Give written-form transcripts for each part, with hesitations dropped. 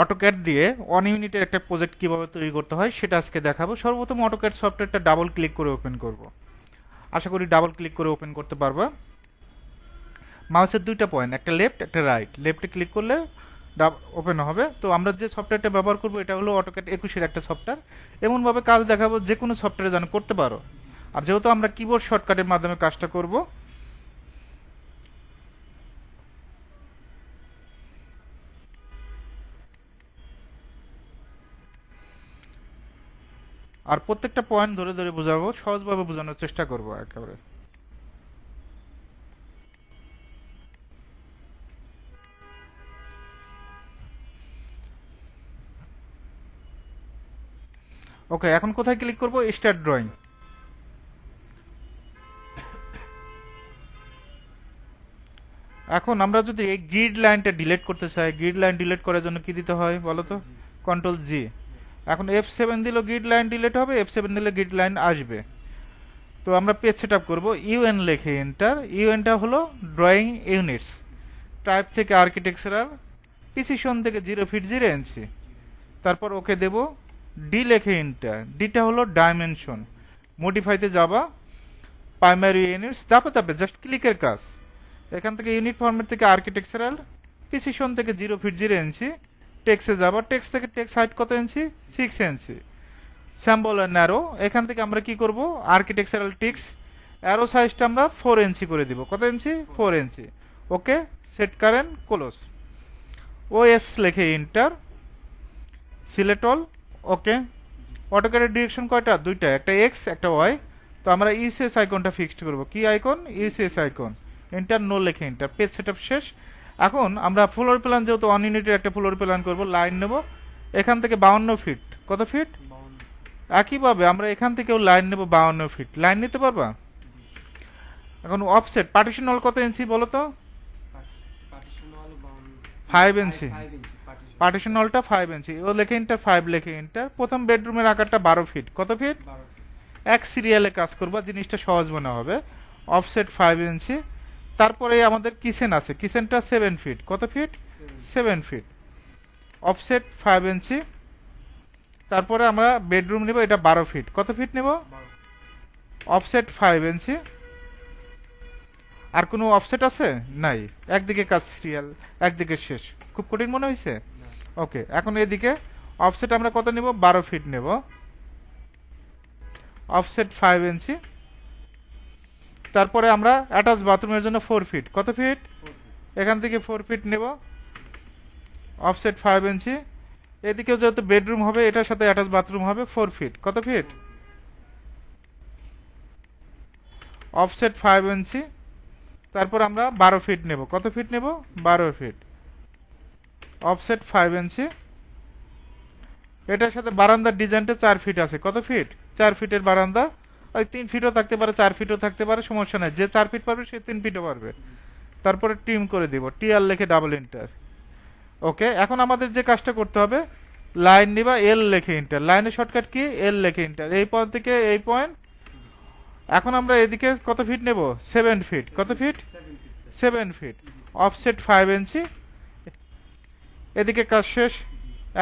AutoCAD দিয়ে 1 ইউনিটের একটা প্রজেক্ট কিভাবে তৈরি করতে হয় সেটা আজকে দেখাবো। সর্বপ্রথম অটোক্যাড সফটওয়্যারটা ডাবল ক্লিক করে ওপেন করব। আশা করি ডাবল ক্লিক করে ওপেন করতে পারবা। মাউসের দুইটা পয়েন্ট, একটা লেফট একটা রাইট। লেফটে ক্লিক করলে ওপেন হবে। তো আমরা যে সফটওয়্যারটা ব্যবহার করবো এটা হলো অটোক্যাড 21-এর একটা সফটওয়্যার। এমনভাবে কাজ দেখাবো যে কোনো সফটওয়্যারে যেন করতে পারো। আর যেহেতু আমরা কিবোর্ড শর্টকাটের মাধ্যমে কাজটা করব, আর প্রত্যেকটা পয়েন্ট ধরে ধরে বোঝাবো, সহজভাবে বোঝানোর চেষ্টা করবো একেবারে। ওকে, এখন কোথায় ক্লিক করব? Start drawing. এখন আমরা যদি এই গ্রিড লাইনটা ডিলিট করতে চাই, গ্রিড লাইন ডিলিট করার জন্য কি দিতে হয় বলো তো? কন্ট্রোল জি। এখন F7 দিলেও গ্রিড লাইন ডিলিট হবে, F7 দিলে গ্রিড লাইন আসবে। তো আমরা পেজ সেট আপ করবো, ইউএন লেখে এন্টার। ইউএনটা হলো ড্রয়িং ইউনিটস। টাইপ থেকে আর্কিটেকচারাল, প্রিসিশন থেকে 0 ফিট 0 ইঞ্চি। তারপর ওকে দেব, ডি লেখে এন্টার। ডিটা হলো ডাইমেনশন। মডিফাইতে যাবা, প্রাইমারি ইউনিটস, ধাপে ধাপে জাস্ট ক্লিকের কাজ। এখান থেকে ইউনিট ফরম্যাট থেকে আর্কিটেকচারাল, প্রিসিশন থেকে 0 ফিট 0 ইঞ্চি। টেক্সে যাবা, টেক্স থেকে টেক্স হাইট কত ইঞ্চি? 6 ইঞ্চি। স্যাম্বল আর ন্যারো, এখান থেকে আমরা কি করব? আর্কিটেকচারাল টেক্স অ্যারো সাইজটা আমরা 4 ইঞ্চি করে দিব। কত ইঞ্চি? 4 ইঞ্চি। ওকে, সেট কারেন্ট ক্লোজ। ওএস লেখে ইন্টার, সিলেক্ট অল। ওকে, অটোক্যাডের ডিরেকশন কয়টা? দুইটা, একটা এক্স একটা ওয়াই। তো আমরা ইউসিএস আইকনটা ফিক্সড করব। কি icon? UCS icon. Enter, no লেখে এন্টার। পেজ সেটআপ শেষ। এখন আমরা ফ্লোর প্ল্যান, যেহেতু 1 ইউনিটের একটা ফ্লোর প্ল্যান করব, লাইন নেব এখান থেকে 52 ফিট। কত ফিট? একইভাবে আমরা এখান থেকেও লাইন নেব 52 ফিট। লাইন নিতে পারবা? এখন অফসেট পার্টিশন হল কত ইঞ্চি বলো তো? 5 ইঞ্চি। পার্টিশন হলটা 5 ইঞ্চি। ও লেখে ইন্টার, 5 লেখে ইন্টার। প্রথম বেডরুমের আকারটা 12 ফিট। কত ফিট? এক সিরিয়ালে কাজ করবা, জিনিসটা সহজ মনে হবে। অফসেট 5 ইঞ্চি। তারপরে আমাদের কিচেন আছে, কিচেনটা 7 ফিট। কত ফিট? 7 ফিট। অফসেট 5 ইঞ্চি। তারপরে আমরা বেডরুম নেব, এটা 12 ফিট। কত ফিট নেব? অফসেট 5 ইঞ্চি। আর কোনো অফসেট আছে? নাই। একদিকে কাজ সিরিয়াল, একদিকে শেষ। খুব কঠিন মনে হয়েছে? ওকে, এখন এদিকে অফসেট আমরা কত নেব? 12 ফিট নেব। অফসেট 5 ইঞ্চি। তারপরে আমরা অ্যাটাচ বাথরুমের জন্য 4 ফিট। কত ফিট? এখান থেকে 4 ফিট নেব। অফসেট 5 ইঞ্চি। এদিকেও যেহেতু বেডরুম হবে, এটার সাথে অ্যাটাচ বাথরুম হবে, 4 ফিট। কত ফিট? অফসেট 5 ইঞ্চি। তারপর আমরা 12 ফিট নেব। কত ফিট নেব? 12 ফিট। অফসেট 5 ইঞ্চি। এটার সাথে বারান্দার ডিজাইনটা 4 ফিট আছে। কত ফিট? 4 ফিটের বারান্দা। ওই 3 ফিটও থাকতে পারে, 4 ফিটও থাকতে পারে, সমস্যা নাই। যে 4 ফিট পারবে সে 3 ফিটও পারবে। তারপরে ট্রিম করে দিব, টিআর লেখে ডাবল এন্টার। ওকে, এখন আমাদের যে কাজটা করতে হবে, লাইন নিবা, এল লেখে এন্টার। লাইনের শর্টকাট কি? এল লেখে এন্টার। এই পয়েন্ট থেকে এই পয়েন্ট। এখন আমরা এদিকে কত ফিট নেব? 7 ফিট। কত ফিট? 7 ফিট। অফসেট 5 ইঞ্চি। এদিকে কাজ শেষ।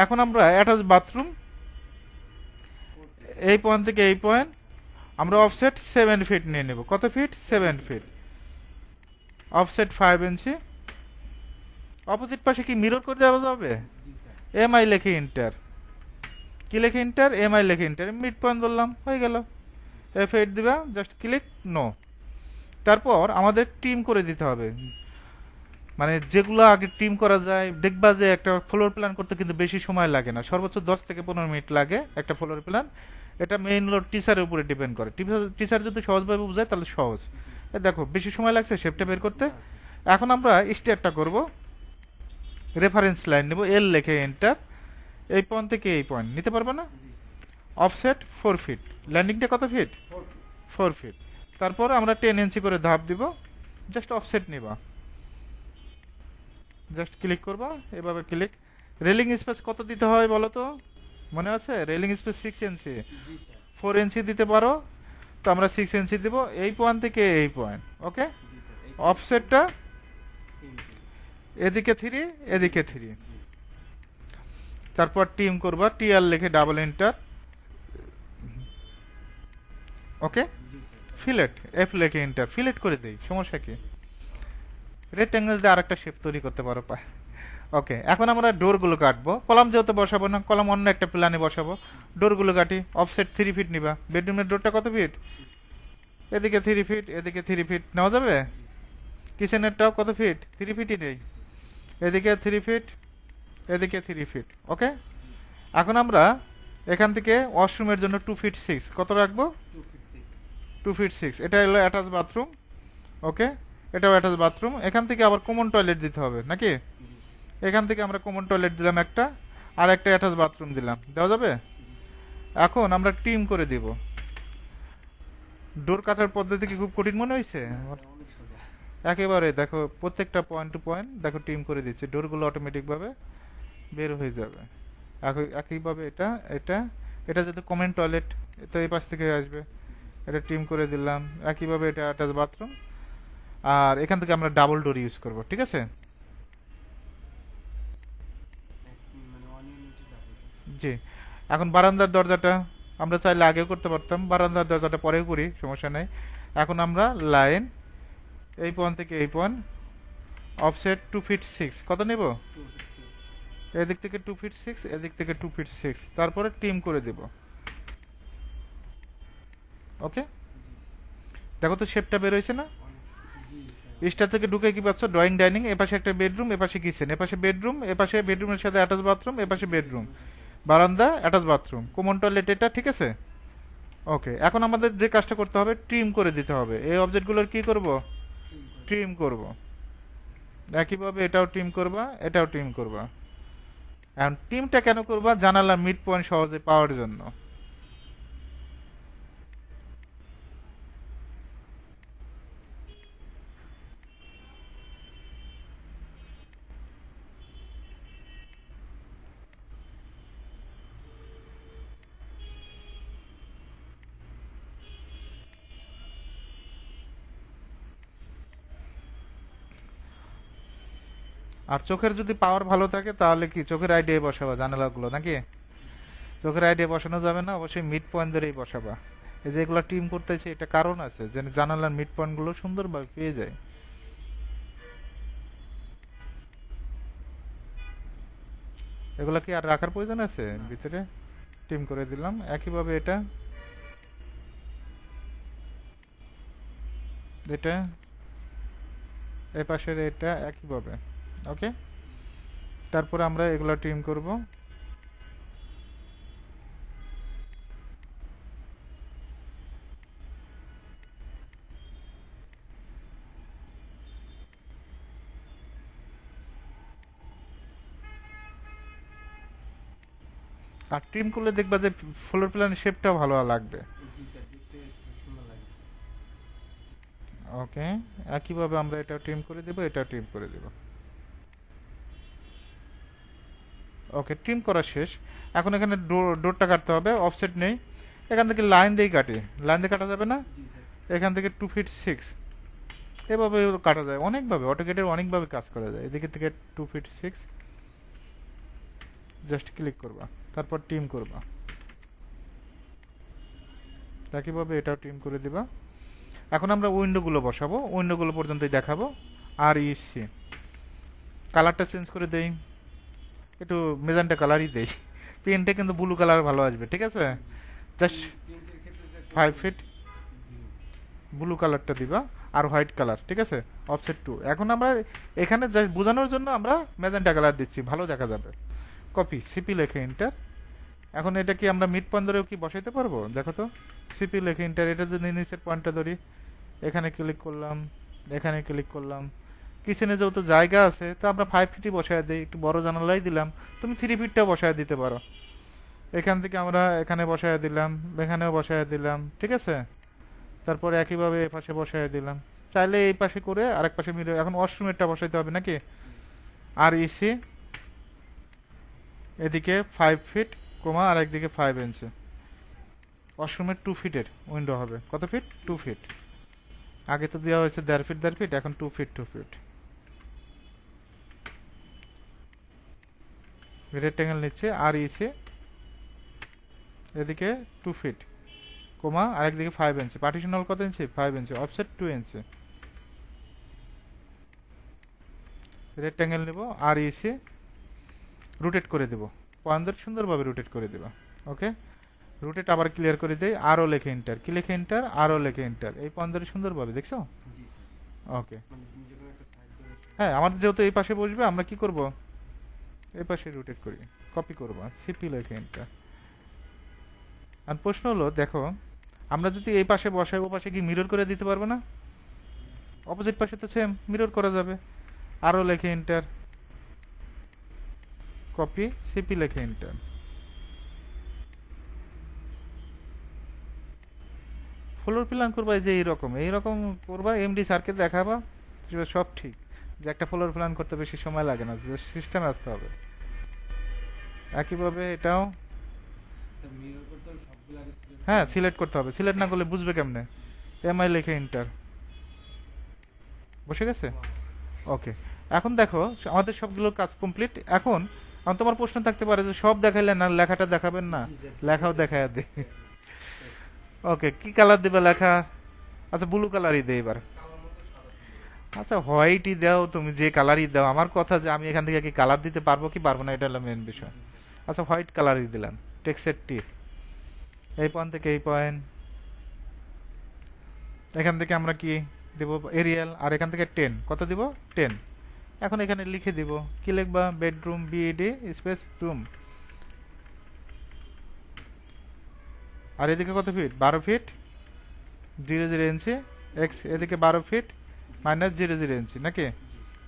এখন আমরা অ্যাটাচ বাথরুম, এই পয়েন্ট থেকে এই পয়েন্ট আমরা অফসেট 7 ফিট নিয়ে নেব। কত ফিট? 7 ফিট। অফসেট 5 ইঞ্চি। অপোজিট পাশে কি মিরর করে দেওয়া যাবে? এমআই লেখে ইন্টার। কি লেখে ইন্টার? এমআই লেখে ইন্টার। মিড পয়েন্ট ধরলাম, হয়ে গেল। F8 দিবা, জাস্ট ক্লিক, নো। তারপর আমাদের টিম করে দিতে হবে। মানে যেগুলো আগে টিম করা যায়, দেখবা যে একটা ফ্লোর প্ল্যান করতে কিন্তু বেশি সময় লাগে না, সর্বোচ্চ 10 থেকে 15 মিনিট লাগে একটা ফ্লোর প্ল্যান। এটা মেইন হলো টিচারের উপরে ডিপেন্ড করে। টিচার যদি সহজভাবে বোঝায় তাহলে সহজ। দেখো বেশি সময় লাগছে শেপটা বের করতে। এখন আমরা স্টেপটা করব। রেফারেন্স লাইন নেব, এল লেখে এন্টার। এই পয়েন্ট থেকে এই পয়েন্ট নিতে পারবে না? Offset 4 fit. ল্যান্ডিংটা কত ফিট? 4 ফিট। তারপর আমরা 10 ইঞ্চি করে ধাপ দিব। জাস্ট অফসেট নিবা, জাস্ট ক্লিক করবা, এভাবে ক্লিক। রেলিং স্পেস কত দিতে হয় বলো তো? মনে আছে? রেলিং স্পেস 6 ইঞ্চি। 4 ইঞ্চি দিতে পারো, তো আমরা 6 ইঞ্চি দিব এই পয়েন্ট থেকে এই পয়েন্ট। ওকে, অফসেটটা এদিকে 3, এদিকে 3। তারপর টিম করবা, টিআর লিখে ডাবল এন্টার। ওকে, ফিলেট, এফ লিখে এন্টার, ফিলেট করে দেই, সমস্যা কি? রেক্ট্যাঙ্গেল দিয়ে আরেকটা শেপ তৈরি করতে পারো। ওকে, এখন আমরা ডোরগুলো কাটবো। কলাম যেহেতু বসাবো না, কলাম অন্য একটা প্ল্যানে বসাবো। ডোরগুলো কাটি, অফসেট 3 ফিট নিবা। বেডরুমের ডোরটা কত ফিট? এদিকে 3 ফিট, এদিকে 3 ফিট নেওয়া যাবে? কিচেনেরটাও কত ফিট? 3 ফিটই নেই। এদিকে 3 ফিট, এদিকে 3 ফিট। ওকে, এখন আমরা এখান থেকে ওয়াশরুমের জন্য 2 ফিট 6 কত রাখবো? 2 ফিট 6। এটা হলো অ্যাটাচ বাথরুম। ওকে, এটাও অ্যাটাচ বাথরুম। এখান থেকে আবার কমন টয়লেট দিতে হবে নাকি? এখান থেকে আমরা কমন টয়লেট দিলাম একটা, আর একটা অ্যাটাচ বাথরুম দিলাম, দেওয়া যাবে? এখন আমরা টিম করে দিব। ডোর কাটার পদ্ধতি কি খুব কঠিন মনে হয়েছে? একেবারে দেখো, প্রত্যেকটা পয়েন্ট টু পয়েন্ট দেখো টিম করে দিচ্ছে, ডোরগুলো অটোমেটিকভাবে বের হয়ে যাবে। একইভাবে এটা এটা এটা যদি কমন টয়লেট, তো এই পাশ থেকে আসবে, এটা টিম করে দিলাম। একইভাবে এটা অ্যাটাচ বাথরুম, আর এখান থেকে আমরা ডাবল ডোর ইউজ করব, ঠিক আছে? জি। এখন বারান্দার দরজাটা আমরা চাইলে আগেও করতে পারতাম, বারান্দার দরজাটা পরেও করি, সমস্যা নেই। এখন আমরা লাইন এই পয়েন্ট থেকে এই পয়েন্ট, অফসেট 2 ফিট 6 কত নেব? এদিক থেকে 2 ফিট 6, এদিক থেকে 2 ফিট 6, তারপরে টিম করে দেব। ওকে, দেখো তো শেপটা বের হয়েছে না? স্টার থেকে ঢুকে কি পাচ্ছ? ড্রয়িং ডাইনিং, এপাশে একটা বেডরুম, এপাশে কিচেন, এপাশে বেডরুম, এপাশে বেডরুমের সাথে অ্যাটাচ বাথরুম, এপাশে বেডরুম, বারান্দা, অ্যাটাচ বাথরুম, কমন টয়লেট, এটা ঠিক আছে? ওকে, এখন আমাদের যে কাজটা করতে হবে, ট্রিম করে দিতে হবে। এই অবজেক্টগুলোর কি করব? ট্রিম করব। একইভাবে এটাও ট্রিম করবা, এটাও ট্রিম করবা। এখন ট্রিমটা কেন করবা? জানালার মিড পয়েন্ট সহজে পাওয়ার জন্য। আর চোখের যদি পাওয়ার ভালো থাকে তাহলে কি চোখের আইডিয়ায় বসাবা জানালাগুলো নাকি? চোখের আইডিয়া বসানো যাবে না, অবশ্যই মিড পয়েন্ট ধরেই বসাবা। এই যে এগুলো টিম করতেছে, এটা কারণ আছে যেন জানালার মিড পয়েন্টগুলো সুন্দরভাবে পেয়ে যায়। এগুলো কি আর রাখার প্রয়োজন আছে ভিতরে? টিম করে দিলাম। একইভাবে এটা এটা এই পাশের এটা একইভাবে। ওকে, তারপরে আমরা এগুলো টিম করব। আর ট্রিম করলে দেখবা যে ফ্লোর প্ল্যানের শেপটাও ভালো লাগবে। ওকে, একইভাবে আমরা এটা ট্রিম করে দেব, এটা ট্রিম করে দেব। ওকে, ট্রিম করা শেষ। এখন এখানে ডোরটা কাটতে হবে, অফসেট নেই। এখান থেকে লাইন দিয়ে কাটি, লাইন দিয়ে কাটা যাবে না? এখান থেকে 2 ফিট 6 এভাবে কাটা যায় অনেকভাবে, অটোকেটের অনেকভাবে কাজ করা যায়। এদিকে থেকে 2 ফিট 6 জাস্ট ক্লিক করবা, তারপর টিম করবা। একইভাবে এটাও টিম করে দিবা। এখন আমরা উইন্ডোগুলো বসাবো, উইন্ডোগুলো পর্যন্তই দেখাবো। আর ইসি কালারটা চেঞ্জ করে দেই, একটু মেজান্টা কালারই দেই। পেনটা কিন্তু ব্লু কালার ভালো আসবে, ঠিক আছে? জাস্ট 5 ফিট ব্লু কালারটা দিবা, আর হোয়াইট কালার, ঠিক আছে? অফসেট 2। এখন আমরা এখানে জাস্ট বোঝানোর জন্য আমরা মেজেন্টা কালার দিচ্ছি, ভালো দেখা যাবে। কপি, সিপি লেখে এন্টার। এখন এটা কি আমরা মিড পয়েন্ট ধরেও কি বসাইতে পারবো? দেখো তো, সিপি লেখে এন্টার। এটা যদি নিচের পয়েন্টটা ধরি, এখানে ক্লিক করলাম, এখানে ক্লিক করলাম। কিচেনে যেহেতু জায়গা আছে, তো আমরা 5 ফিটই বসায় দিই, একটু বড় জানালাই দিলাম। তুমি 3 ফিটটাও বসায় দিতে পারো। এখান থেকে আমরা এখানে বসায় দিলাম, এখানেও বসায় দিলাম, ঠিক আছে? তারপরে একইভাবে এই পাশে বসায় দিলাম। চাইলে এই পাশে করে আরেক পাশে মিলে। এখন ওয়াশরুমেরটা বসাইতে হবে নাকি? আর ইসি এদিকে 5 ফিট কমা আর একদিকে 5 ইঞ্চি। ওয়াশরুমের 2 ফিটের উইন্ডো হবে। কত ফিট? 2 ফিট। আগে তো দেওয়া হয়েছে 1.5 ফিট 1.5 ফিট, এখন 2 ফিট 2 ফিট। রেক্ট্যাঙ্গেল নিচ্ছে আর ইসে এদিকে 2 ফিট কোমা আরেকদিকে 5 ইঞ্চি পার্টিশন হল কত ইঞ্চি 5 ইঞ্চি অফসেট 2 ইঞ্চি রেক্ট্যাঙ্গেল নেব আর ইসে রোটেট করে দেব পয়েন্ট সুন্দরভাবে রোটেট করে দেব ওকে রোটেট আবার ক্লিয়ার করে দেই আরও লেখে এন্টার কি লেখে এন্টার আরও লেখে এন্টার এই পয়েন্ট সুন্দরভাবে দেখছো ওকে হ্যাঁ আমাদের যেহেতু এই পাশে বসবে আমরা কি করব এই পাশে রোটেট করি কপি করব সিপি লেখে এন্টার আর প্রশ্ন হলো দেখো আমরা যদি এই পাশে বসাই ও পাশে কি মিরর করে দিতে পারবো না অপোজিট পাশে তো সেম মিরর করা যাবে আরও লেখে এন্টার কপি সিপি লেখে এন্টার ফ্লোর প্ল্যান করবা যে এইরকম করবা এমডি স্যারকে দেখাবা সব ঠিক যে একটা ফ্লোর প্ল্যান করতে বেশি সময় লাগে না যে সিস্টেমে আসতে হবে একইভাবে এটাও হ্যাঁ সিলেক্ট করতে হবে সিলেক্ট না করলে বুঝবে কেমনে এমআই লেখে এন্টার বসে গেছে ওকে এখন দেখো আমাদের সবগুলো কাজ কমপ্লিট এখন তোমার প্রশ্ন থাকতে পারে যে সব দেখাইলে না লেখাটা দেখাবেন না লেখাও দেখায় দে ওকে কি কালার দিবে লেখা আচ্ছা ব্লু কালারই দে এবার আচ্ছা হোয়াইটই দাও তুমি যে কালারই দাও আমার কথা যে আমি এখান থেকে কি কালার দিতে পারবো কি পারবো না এটা হলো মেন বিষয় আচ্ছা হোয়াইট কালারই দিলাম টেক্সচার টি এই পয়েন্ট থেকে এই পয়েন্ট এখান থেকে আমরা কি দেব এরিয়াল আর এখান থেকে 10 কত দিব 10 এখন এখানে লিখে দিব কি লিখবা বেডরুম বিডি স্পেস রুম আর এদিকে কত ফিট 12 ফিট 00 ইঞ্চি এক্স এদিকে 12 ফিট মাইনাস 00 ইঞ্চি নাকি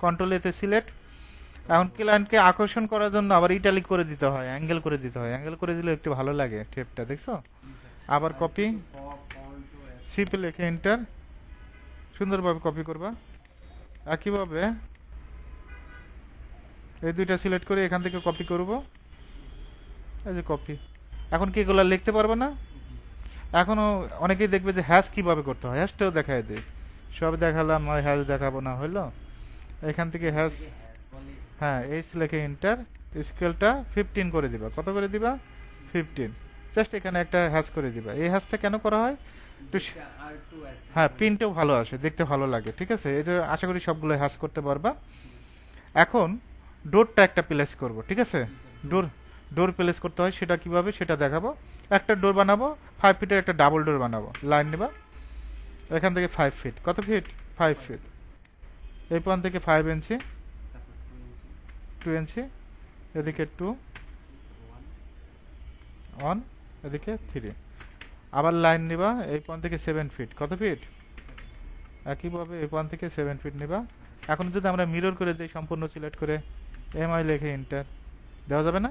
কন্ট্রোল এতে সিলেক্ট এখন ক্লায়েন্টকে আকর্ষণ করার জন্য আবার ইটালিক করে দিতে হয় অ্যাঙ্গেল করে দিতে হয় অ্যাঙ্গেল করে দিলে একটু ভালো লাগে টেপটা দেখছো আবার কপি সিপি লিখে এন্টার সুন্দরভাবে কপি করবা একইভাবে এই দুইটা সিলেক্ট করে এখান থেকে কপি করব এই যে কপি এখন কি এগুলো লিখতে পারবে না এখনো অনেকেই দেখবে যে হ্যাশ কিভাবে করতে হয় হ্যাশটাও দেখায় দেয় সব দেখালাম আর হ্যাশ দেখাবো না হলো এখান থেকে হ্যাশ হ্যাঁ এইচ লিখে এন্টার স্কেলটা 15 করে দিবা কত করে দিবা 15 জাস্ট এখানে একটা হ্যাশ করে দিবা এই হ্যাশটা কেন করা হয় হ্যাঁ প্রিন্টও ভালো আসে দেখতে ভালো লাগে ঠিক আছে এটা আশা করি সবগুলো হ্যাশ করতে পারবা এখন ডোরটা একটা প্লেস করব ঠিক আছে ডোর প্লেস করতে হয় সেটা কিভাবে সেটা দেখাবো একটা ডোর বানাবো 5 ফিটের একটা ডাবল ডোর বানাবো লাইন নেবা এখান থেকে 5 ফিট কত ফিট 5 ফিট এই পয়েন্ট থেকে 5 ইঞ্চি 2 ইঞ্চি এদিকে 2 1 এদিকে 3 আবার লাইন নিবা এই পয়েন্ট থেকে 7 ফিট কত ফিট একইভাবে এই পয়েন্ট থেকে 7 ফিট নিবা এখন যদি আমরা মিরর করে দেই সম্পূর্ণ সিলেক্ট করে এমআই লিখে এন্টার দেওয়া যাবে না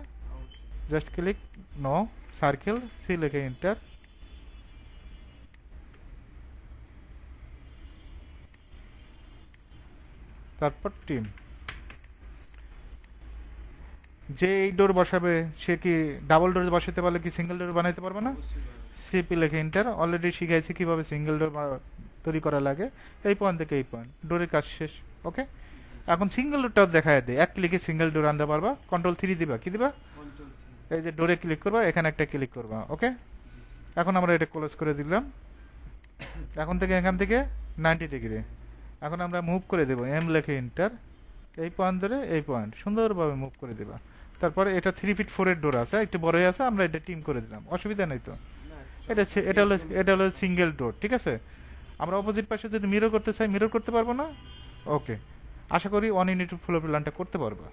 just click no circle C লিখে এন্টার তারপর টিম যে এই ডোর বসাবে সে কি ডাবল ডোর বসাতে পারলে কি সিঙ্গেল ডোর বানাইতে পারবে না সিপি লিখে এন্টার অলরেডি শিখাইছি কিভাবে সিঙ্গেল ডোর তৈরি করা লাগে এই পয়েন্ট থেকে এই পয়েন্ট ডোরের কাজ শেষ ওকে এখন সিঙ্গেল ডোরটাও দেখায় দেয় এক ক্লিকে সিঙ্গেল ডোর আনতে পারবা কন্ট্রোল 3 দিবা কি দিবা এই যে ডোরে ক্লিক করবা এখানে একটা ক্লিক করবা ওকে এখন আমরা এটা ক্লোজ করে দিলাম এখন থেকে এখান থেকে 90 ডিগ্রি এখন আমরা মুভ করে দেব এম লিখে এন্টার এই পয়েন্ট ধরে এই পয়েন্ট সুন্দরভাবে মুভ করে দিবা তারপরে এটা 3 ফিট 4 এর ডোর আছে একটু বড়ই আছে আমরা এটা টিম করে দিলাম অসুবিধা নেই তো এটা হলো সিঙ্গেল ডোর ঠিক আছে আমরা অপোজিট পাশে যদি মিরর করতে চাই মিরর করতে পারবো না ওকে আশা করি 1 ইউনিট ফ্লোর প্ল্যানটা করতে পারবা